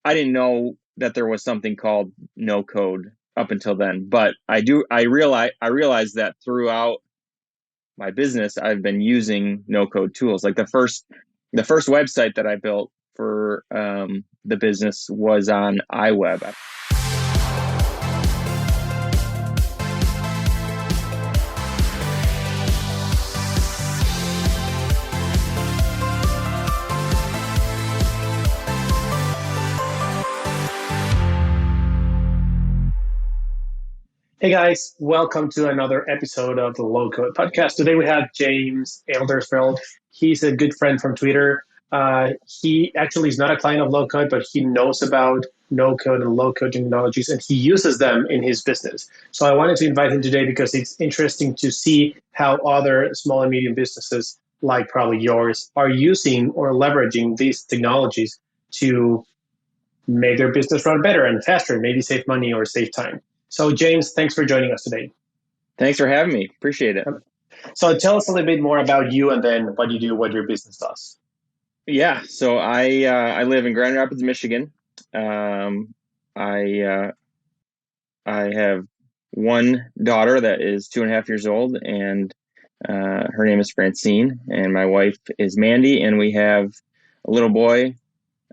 I didn't know that there was something called no code up until then, but I realized that throughout my business, I've been using no code tools. Like the first website that I built for the business was on iWeb. Hey guys, welcome to another episode of the LowCode Podcast. Today we have James Eldersfeld. He's a good friend from Twitter. He actually is not a client of LowCode, but he knows about no-code and low-code technologies, and he uses them in his business. So I wanted to invite him today because it's interesting to see how other small and medium businesses, like probably yours, are using or leveraging these technologies to make their business run better and faster, maybe save money or save time. So, James, thanks for joining us today. Thanks for having me. Appreciate it. So tell us a little bit more about you and then what you do, what your business does. Yeah, so I live in Grand Rapids, Michigan. I have one daughter that is 2.5 years old, and her name is Francine, and my wife is Mandy, and we have a little boy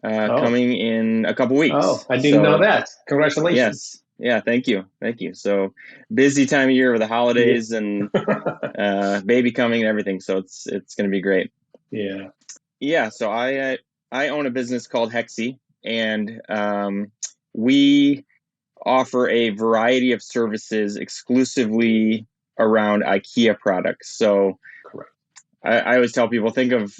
coming in a couple weeks. Oh, I didn't know that. Congratulations. Yes. Yeah, thank you. So busy time of year with the holidays and baby coming and everything. So it's going to be great. Yeah. Yeah. So I own a business called Hexy, and we offer a variety of services exclusively around IKEA products. So correct. I always tell people, think of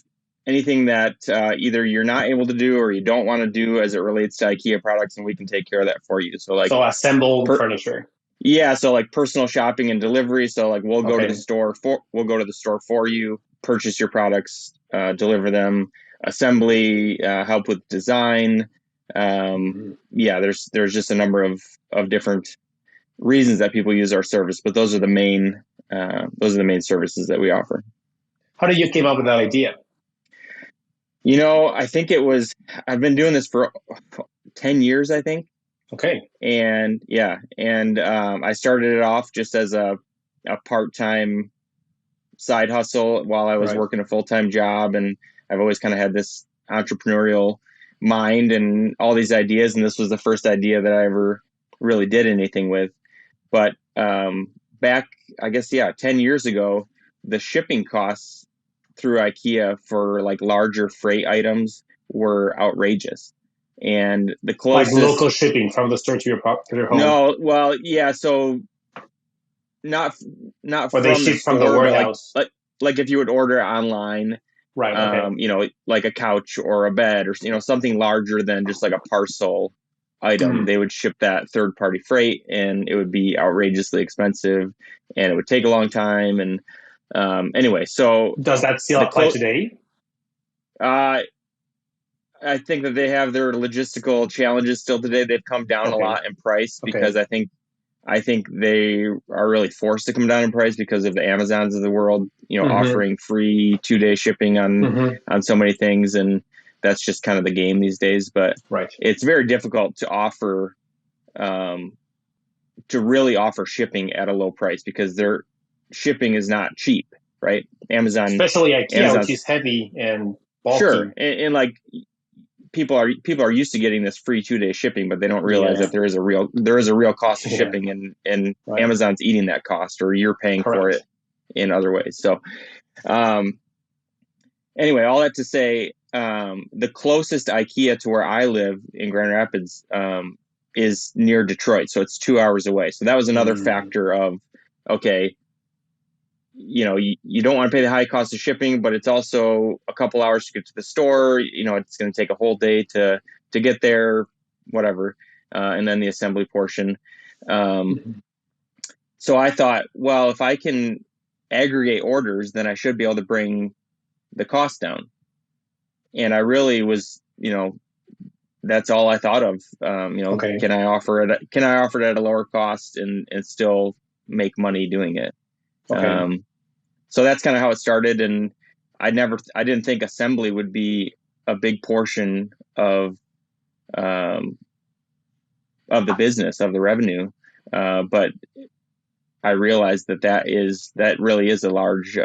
anything that either you're not able to do or you don't want to do as it relates to IKEA products, and we can take care of that for you. So assembled furniture. Yeah, so like personal shopping and delivery. So like we'll go to the store for you, purchase your products, deliver them, assembly, help with design. Yeah, there's just a number of different reasons that people use our service, but those are the main services that we offer. How did you came up with that idea? I think I've been doing this for 10 years, I think. Okay. And I started it off just as a part-time side hustle while I was working a full-time job. And I've always kind of had this entrepreneurial mind and all these ideas. And this was the first idea that I ever really did anything with. But back, I guess, 10 years ago, the shipping costs through IKEA for like larger freight items were outrageous. And the closest, like local shipping from the store to your home. No, well, yeah. So not or from they ship the store, from the warehouse. like if you would order online, right? Okay. Like a couch or a bed or something larger than just like a parcel item. They would ship that third-party freight, and it would be outrageously expensive, and it would take a long time. And anyway, so does that still apply today? I think that they have their logistical challenges still today. They've come down a lot in price because I think they are really forced to come down in price because of the Amazons of the world, offering free 2-day shipping on so many things. And that's just kind of the game these days. But it's very difficult to offer, to really offer shipping at a low price because their shipping is not cheap, right? Amazon, especially IKEA, which is heavy and bulky. Sure, and like people are used to getting this free 2-day shipping, but they don't realize that there is a real cost of shipping, and Amazon's eating that cost, or you're paying for it in other ways. So, anyway, all that to say, the closest IKEA to where I live in Grand Rapids is near Detroit, so it's 2 hours away. So that was another factor of, okay, you don't want to pay the high cost of shipping, but it's also a couple hours to get to the store. It's going to take a whole day to get there, whatever. And then the assembly portion. So I thought, well, if I can aggregate orders, then I should be able to bring the cost down. And I really was, that's all I thought of. Can I offer it at a lower cost and still make money doing it? So that's kind of how it started. And I didn't think assembly would be a big portion of of the business, of the revenue. But I realized that really is a large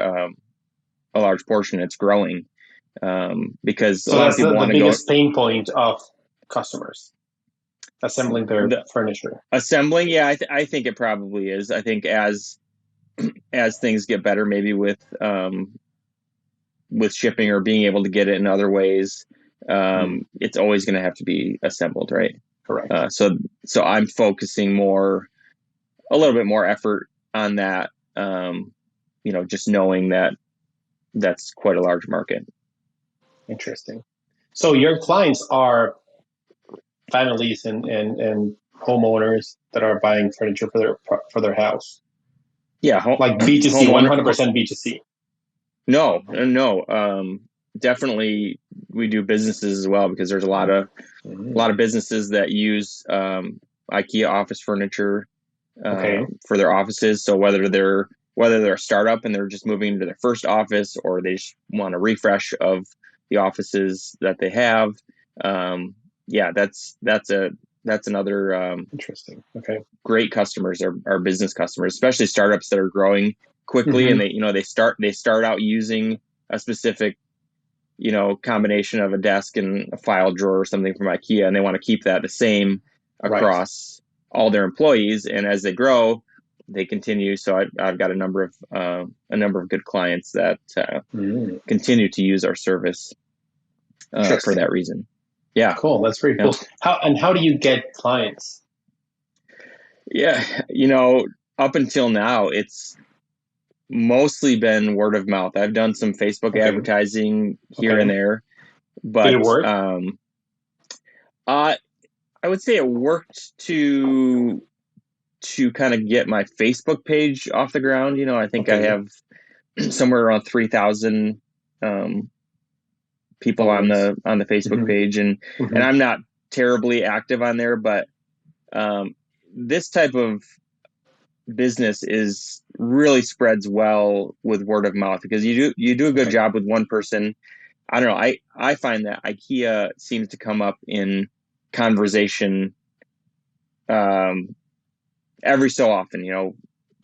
portion. It's growing because so a lot of that's people want the to go. biggest pain point of customers assembling their furniture. Assembling, yeah, I think it probably is. I think as things get better, maybe with shipping or being able to get it in other ways, it's always going to have to be assembled, right? Correct. So I'm focusing a little bit more effort on that. Just knowing that that's quite a large market. Interesting. So your clients are families and homeowners that are buying furniture for their house. Yeah, like B2C, 100% B2C. No. Definitely, we do businesses as well because there's a lot of businesses that use IKEA office furniture for their offices. So whether they're a startup and they're just moving into their first office, or they just want a refresh of the offices that they have, that's another interesting. Okay, great customers are business customers, especially startups that are growing quickly, and they start out using a specific combination of a desk and a file drawer or something from IKEA, and they want to keep that the same across all their employees. And as they grow, they continue. So I've got a number of good clients that continue to use our service for that reason. Yeah, cool. That's very cool. How do you get clients? Yeah, up until now, it's mostly been word of mouth. I've done some Facebook advertising here and there, but did it work? I would say it worked to kind of get my Facebook page off the ground. I think I have somewhere around 3,000 people on the Facebook page, and I'm not terribly active on there, but this type of business really spreads well with word of mouth because you do a good job with one person. I don't know. I find that IKEA seems to come up in conversation every so often,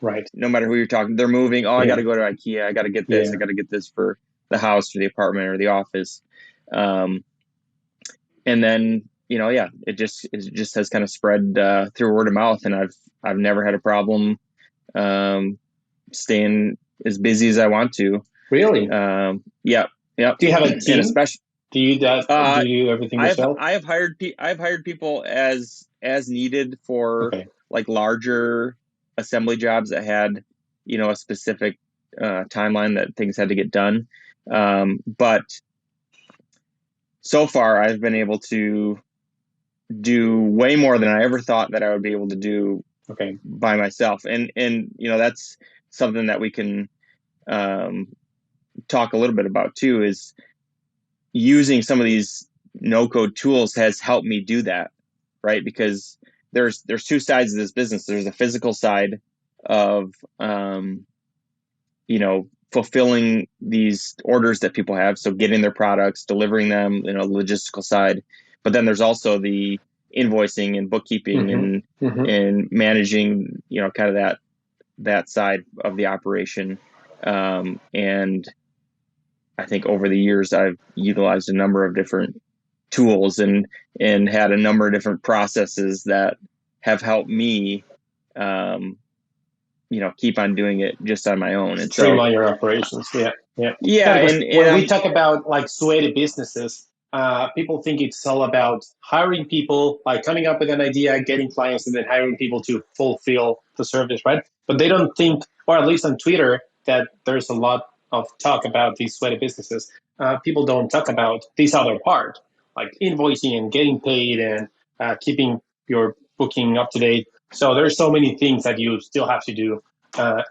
right. No matter who you're talking, they're moving. Oh, I got to go to IKEA. I got to get this. I got to get this for the house or the apartment or the office. And then, it just has kind of spread through word of mouth, and I've never had a problem staying as busy as I want to. Really? Yeah. Do you have a team? Do you do everything yourself? I've hired people as needed for like larger assembly jobs that had a specific timeline that things had to get done. But so far, I've been able to do way more than I ever thought that I would be able to do by myself. And that's something that we can talk a little bit about too, is using some of these no-code tools has helped me do that, right? Because there's two sides of this business. There's the physical side of fulfilling these orders that people have, so getting their products, delivering them, logistical side. But then there's also the invoicing and bookkeeping and managing, kind of that side of the operation. And I think over the years, I've utilized a number of different tools and had a number of different processes that have helped me, keep on doing it just on my own. And streamline your operations. Yeah. And when we talk about like sweaty businesses, people think it's all about hiring people, like coming up with an idea, getting clients, and then hiring people to fulfill the service, right? But they don't think, or at least on Twitter, that there's a lot of talk about these sweaty businesses. People don't talk about this other part, like invoicing and getting paid and keeping your booking up to date. So there's so many things that you still have to do.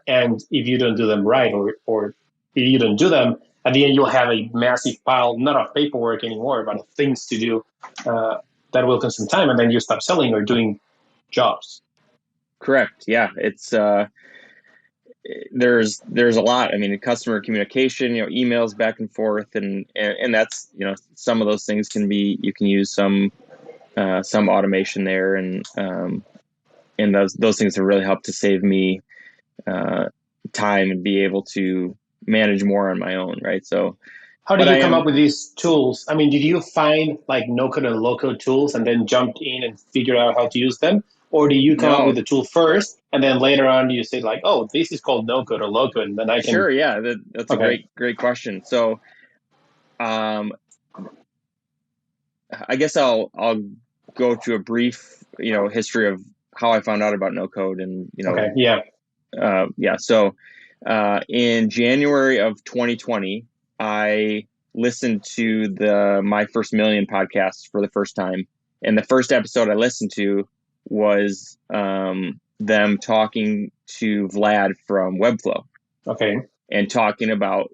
And if you don't do them right, or if you don't do them, at the end you'll have a massive pile, not of paperwork anymore, but of things to do that will consume time, and then you stop selling or doing jobs. Correct. Yeah, it's there's a lot. I mean, customer communication, emails back and forth, and that's some of those things you can use some some automation there, and those things have really helped to save me time and be able to manage more on my own, right? So, How did but you come up with these tools? I mean, did you find like no-code and low-code tools and then jumped in and figured out how to use them? Or do you come up no, with the tool first and then later on you say like, oh, this is called no-code or low-code, and then I can. sure, yeah, that's a Okay. great question. So, um, I guess I'll go to a brief, history of how I found out about no code, and Okay. Yeah. yeah. So, in January of 2020, I listened to the My First Million podcast for the first time, and the first episode I listened to was them talking to Vlad from Webflow. Okay. And talking about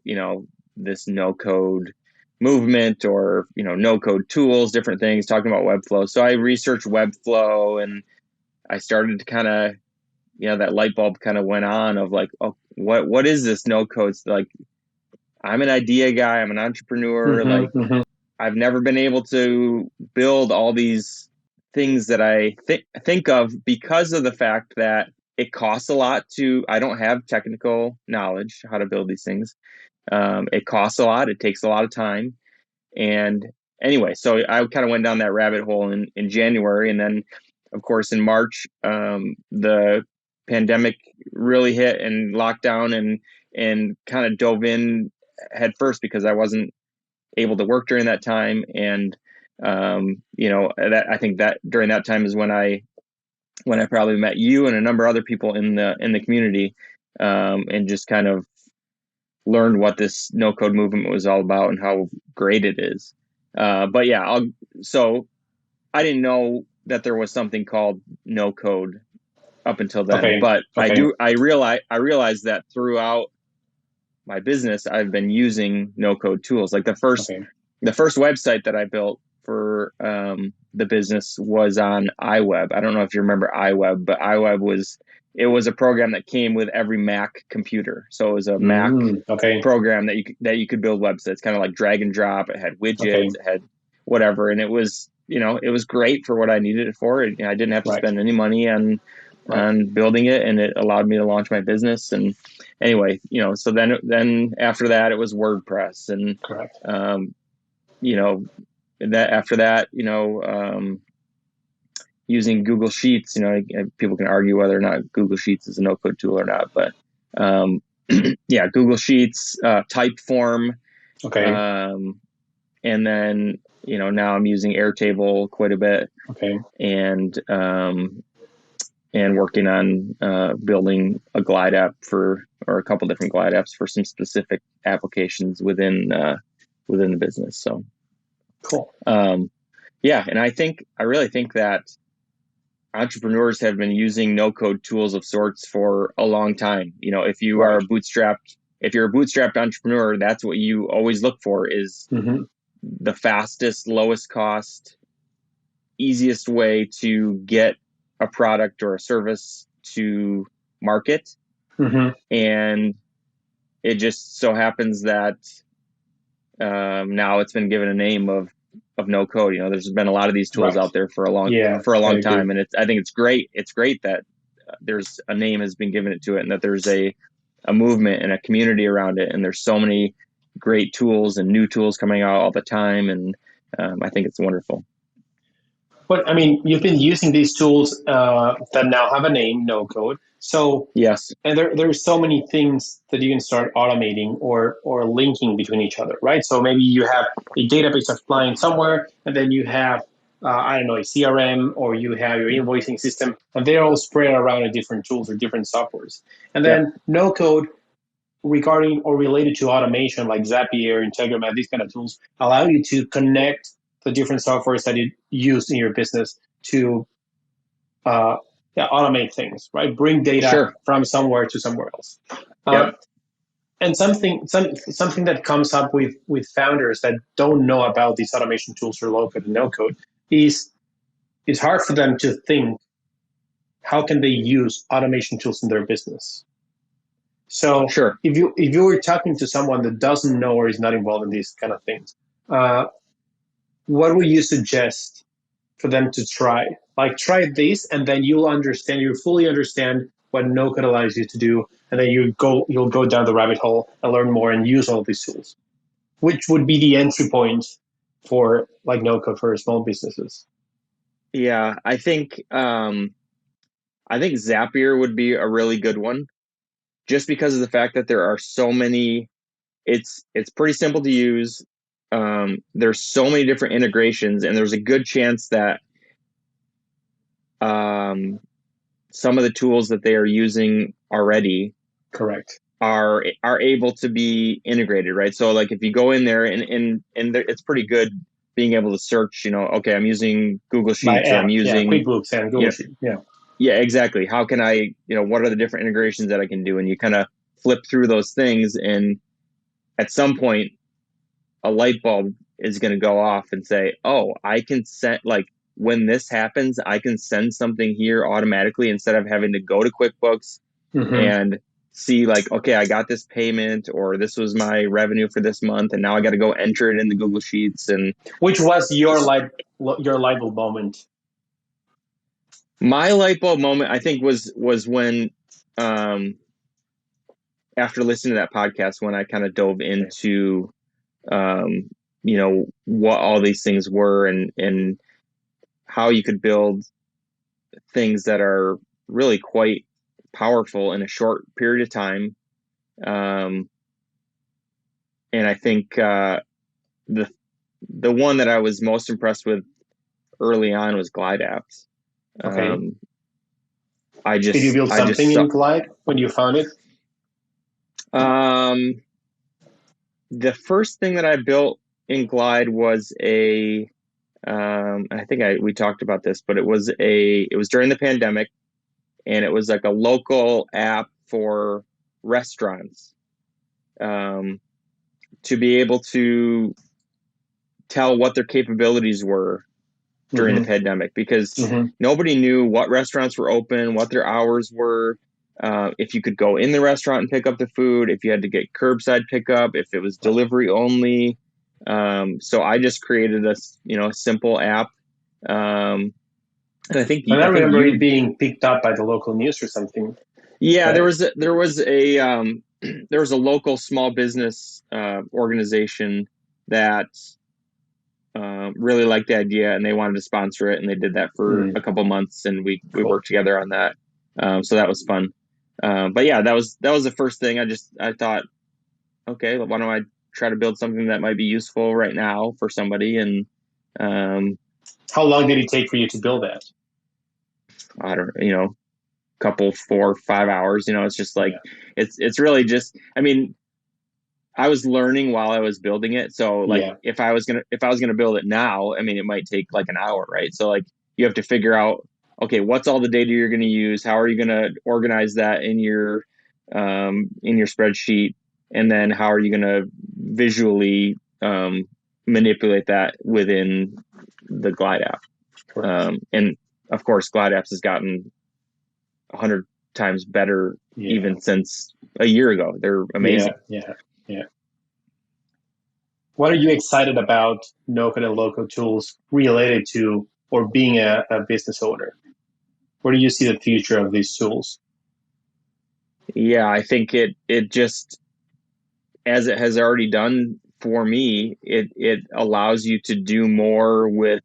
this no code movement, or no code tools, different things, talking about Webflow. So I researched Webflow, and I started to kind of, that light bulb kind of went on of like, oh, what is this no code? Like, I'm an idea guy, I'm an entrepreneur, like I've never been able to build all these things that I think of, because of the fact that it costs a lot I don't have technical knowledge how to build these things. It costs a lot. It takes a lot of time. And anyway, so I kind of went down that rabbit hole in January. And then, of course, in March, the pandemic really hit, and lockdown, and kind of dove in head first, because I wasn't able to work during that time. And, that I think that during that time is when I probably met you and a number of other people in the community, and just kind of learned what this no code movement was all about and how great it is. But yeah, so I didn't know that there was something called no code up until then. Okay. But Okay. I realized that throughout my business, I've been using no code tools. Like the first website that I built for the business was on iWeb. I don't know if you remember iWeb, but iWeb was a program that came with every Mac computer. So it was a Mac program that you could build websites, kind of like drag and drop. It had widgets, it had whatever, and it was great for what I needed it for. I didn't have to spend any money on building it, and it allowed me to launch my business. And anyway, so then after that, it was WordPress, and that after that, using Google Sheets. People can argue whether or not Google Sheets is a no-code tool or not, but yeah, Google Sheets, Typeform. And then, now I'm using Airtable quite a bit. And working on building a glide app or a couple different glide apps for some specific applications within the business. So cool. Yeah, and I really think that entrepreneurs have been using no-code tools of sorts for a long time. If you are if you're a bootstrapped entrepreneur, that's what you always look for, is the fastest, lowest cost, easiest way to get a product or a service to market. And it just so happens that now it's been given a name of no code. There's been a lot of these tools out there for a long time, and I think it's great. It's great that there's a name has been given to it, and that there's a movement and a community around it, and there's so many great tools and new tools coming out all the time, and I think it's wonderful. But I mean, you've been using these tools that now have a name, no code. So yes, and there's so many things that you can start automating or linking between each other, right? So maybe you have a database that's flying somewhere, and then you have I don't know, a CRM, or you have your invoicing system, and they're all spread around in different tools or different softwares. And then no code regarding or related to automation, like Zapier, Integromat, these kind of tools allow you to connect the different softwares that you use in your business to automate things, right? Bring data from somewhere to somewhere else. And something that comes up with founders that don't know about these automation tools for low code and no code is it's hard for them to think, how can they use automation tools in their business? So if you were talking to someone that doesn't know or is not involved in these kind of things, what would you suggest for them to try. Like try this, and then you'll fully understand what no code allows you to do, and then you'll go down the rabbit hole and learn more and use all these tools, which would be the entry point for like no code for small businesses. Yeah, I think Zapier would be a really good one, just because of the fact that there are so many. It's pretty simple to use. There's so many different integrations, and there's a good chance that some of the tools that they are using already correct are able to be integrated, right? So like if you go in there and it's pretty good being able to search, okay, I'm using Google Sheets, or I'm using QuickBooks and Google Sheets. Yeah, exactly. How can I, what are the different integrations that I can do? And you kind of flip through those things, and at some point a light bulb is going to go off and say, oh, I can set, like, when this happens, I can send something here automatically instead of having to go to QuickBooks and see like, okay, I got this payment, or this was my revenue for this month, and now I got to go enter it in the Google Sheets. And which was your light bulb moment? My light bulb moment, I think, was when after listening to that podcast, when I kind of dove into what all these things were, and how you could build things that are really quite powerful in a short period of time. And I think the one that I was most impressed with early on was Glide apps. Okay. Did you build something in Glide when you found it? The first thing that I built in Glide was I think we talked about this, but it was during the pandemic, and it was like a local app for restaurants, to be able to tell what their capabilities were during the pandemic, because nobody knew what restaurants were open, what their hours were, if you could go in the restaurant and pick up the food, if you had to get curbside pickup, if it was delivery only. So I just created a simple app. And I think I remember it being picked up by the local news or something. Yeah, there was a local small business organization that really liked the idea, and they wanted to sponsor it, and they did that for a couple months, and we worked together on that. So that was fun. But yeah, that was the first thing. I thought, okay, why don't I try to build something that might be useful right now for somebody? And how long did it take for you to build that? I don't know, couple 4 or 5 hours. It's just like it's really just, I mean, I was learning while I was building it. So like if I was gonna build it now, I mean, it might take like an hour, right? So like you have to figure out, okay, what's all the data you're going to use? How are you going to organize that in your spreadsheet? And then how are you going to visually manipulate that within the Glide app? And of course, Glide apps has gotten 100 times better even since a year ago. They're amazing. Yeah. What are you excited about no-code and low-code tools related to, or being a business owner? Where do you see the future of these tools? Yeah, I think it just, as it has already done for me, it allows you to do more with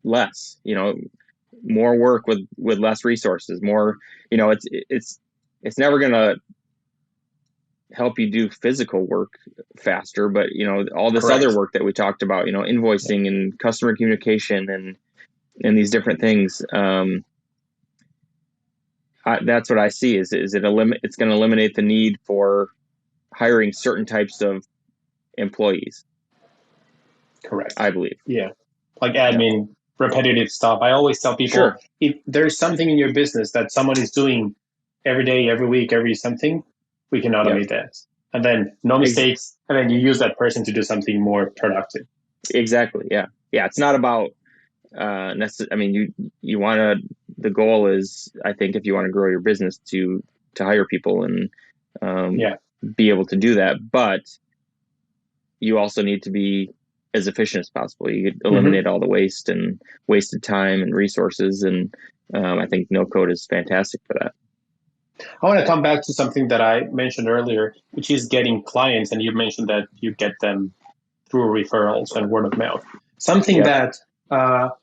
less, more work with less resources, more, it's never going to help you do physical work faster, but all this other work that we talked about, invoicing and customer communication and these different things. That's what I see is it's going to eliminate the need for hiring certain types of employees. Correct. I believe. Yeah. Like admin, repetitive stuff. I always tell people, if there's something in your business that someone is doing every day, every week, every something, we can automate that. And then no mistakes. And then you use that person to do something more productive. Exactly. Yeah. Yeah. It's not about, I mean, you want to, the goal is, I think, if you want to grow your business, to hire people and be able to do that. But you also need to be as efficient as possible. You could eliminate all the waste and wasted time and resources. And I think no code is fantastic for that. I want to come back to something that I mentioned earlier, which is getting clients. And you mentioned that you get them through referrals and word of mouth. Something that our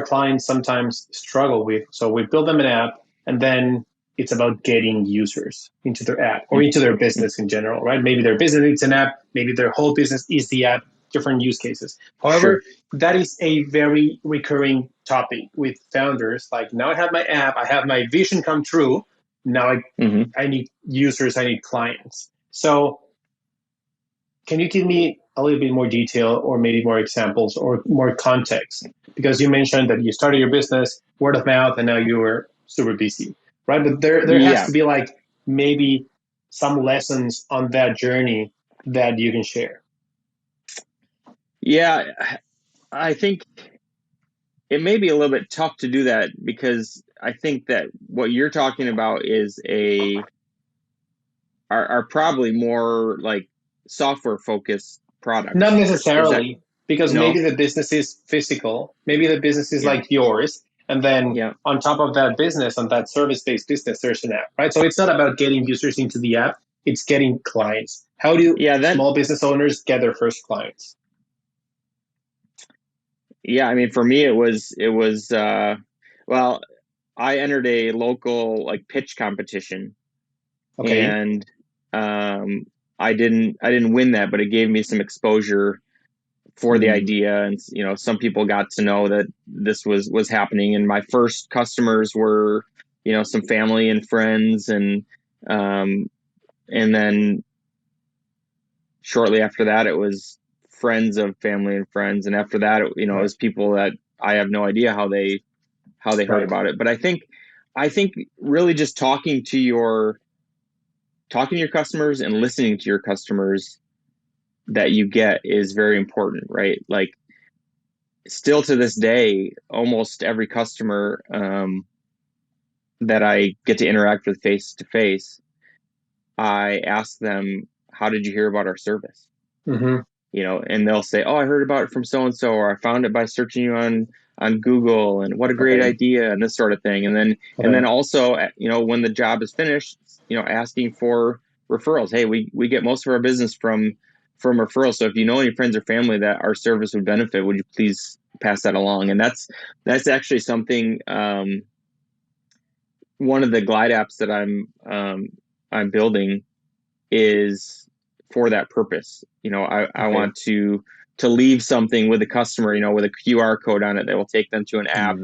clients sometimes struggle with. So we build them an app, and then it's about getting users into their app or into their business in general, right? Maybe their business needs an app, maybe their whole business is the app, different use cases. However, that is a very recurring topic with founders. Like, now I have my app, I have my vision come true. Now I need users, I need clients. So can you give me a little bit more detail or maybe more examples or more context? Because you mentioned that you started your business, word of mouth, and now you were super busy, right? But there has to be like maybe some lessons on that journey that you can share. Yeah, I think it may be a little bit tough to do that because I think that what you're talking about is are probably more like software focused products. Not necessarily, because maybe the business is physical, maybe the business is like yours, and then on top of that business, on that service-based business, there's an app, right? So it's not about getting users into the app, it's getting clients. How do small business owners get their first clients? Yeah, I mean, for me, it was well, I entered a local like pitch competition, and I didn't win that, but it gave me some exposure for the idea, and some people got to know that this was happening. And my first customers were some family and friends, and then shortly after that, it was friends of family and friends, and after that, it was people that I have no idea how they heard about it. But I think really just talking to your customers and listening to your customers that you get is very important, right? Like, still to this day, almost every customer that I get to interact with face to face, I ask them, how did you hear about our service? And they'll say, oh, I heard about it from so-and-so, or I found it by searching you on Google, and what a great idea, and this sort of thing. And then also, when the job is finished, asking for referrals. Hey, we get most of our business from referrals. So if you know any friends or family that our service would benefit, would you please pass that along? And that's actually something, one of the Glide apps that I'm building is for that purpose. I want to leave something with a customer, with a QR code on it that will take them to an app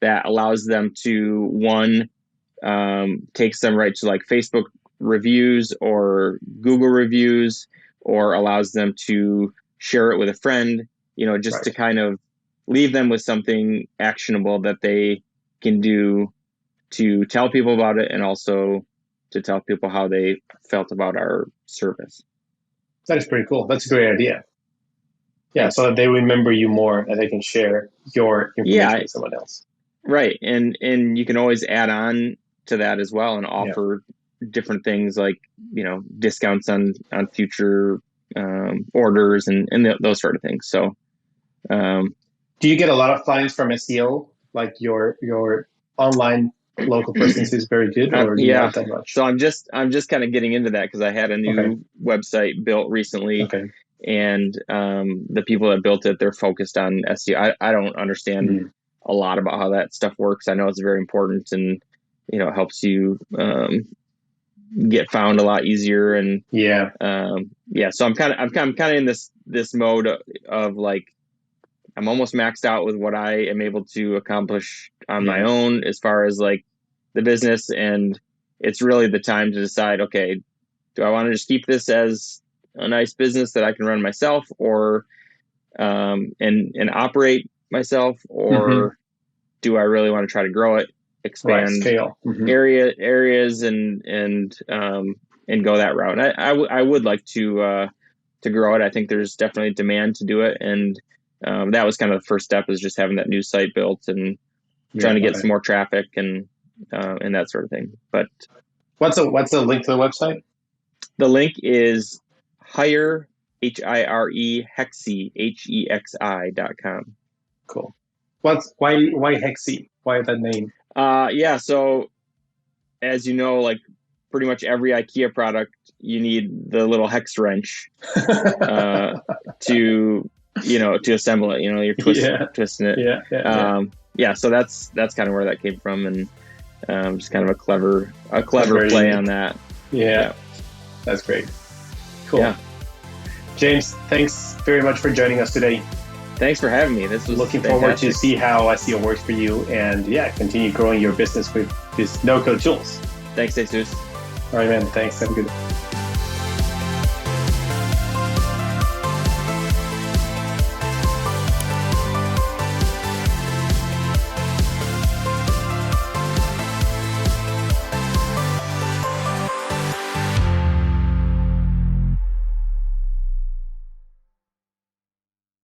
that allows them to, one, takes them right to like Facebook reviews or Google reviews, or allows them to share it with a friend, just to kind of leave them with something actionable that they can do to tell people about it, and also to tell people how they felt about our service. That is pretty cool. That's a great idea. Yeah, so that they remember you more and they can share your information with someone else. Right. And you can always add on to that as well and offer different things like, discounts on future orders and those sort of things. So do you get a lot of clients from SEO? Like your online local presence is very good, or not that much? So I'm just kind of getting into that because I had a new website built recently. And the people that built it, they're focused on SEO. I don't understand a lot about how that stuff works. I know it's very important, and it helps you get found a lot easier. And so I'm kind of in this mode of like, I'm almost maxed out with what I am able to accomplish on my own as far as like the business, and it's really the time to decide, okay, do I want to just keep this as a nice business that I can run myself, or and operate myself, or do I really want to try to grow it, expand scale areas, and go that route? And I would like to grow it. I think there's definitely demand to do it, and that was kind of the first step, is just having that new site built and trying to get some more traffic and that sort of thing. But what's the link to the website? The link is hirelow HIRE Hexi, HEXI.com. Cool. Why Hexi? Why that name? Yeah. So as you know, like pretty much every IKEA product, you need the little hex wrench to assemble it. You're twisting it. Yeah. So that's kind of where that came from, and just kind of a clever play unique on that. Yeah. That's great. Cool. Yeah. James, thanks very much for joining us today. Thanks for having me. This was looking forward to see how SEO works for you, and continue growing your business with these no-code tools. Thanks, Jesus. All right, man. Thanks. Have a good one.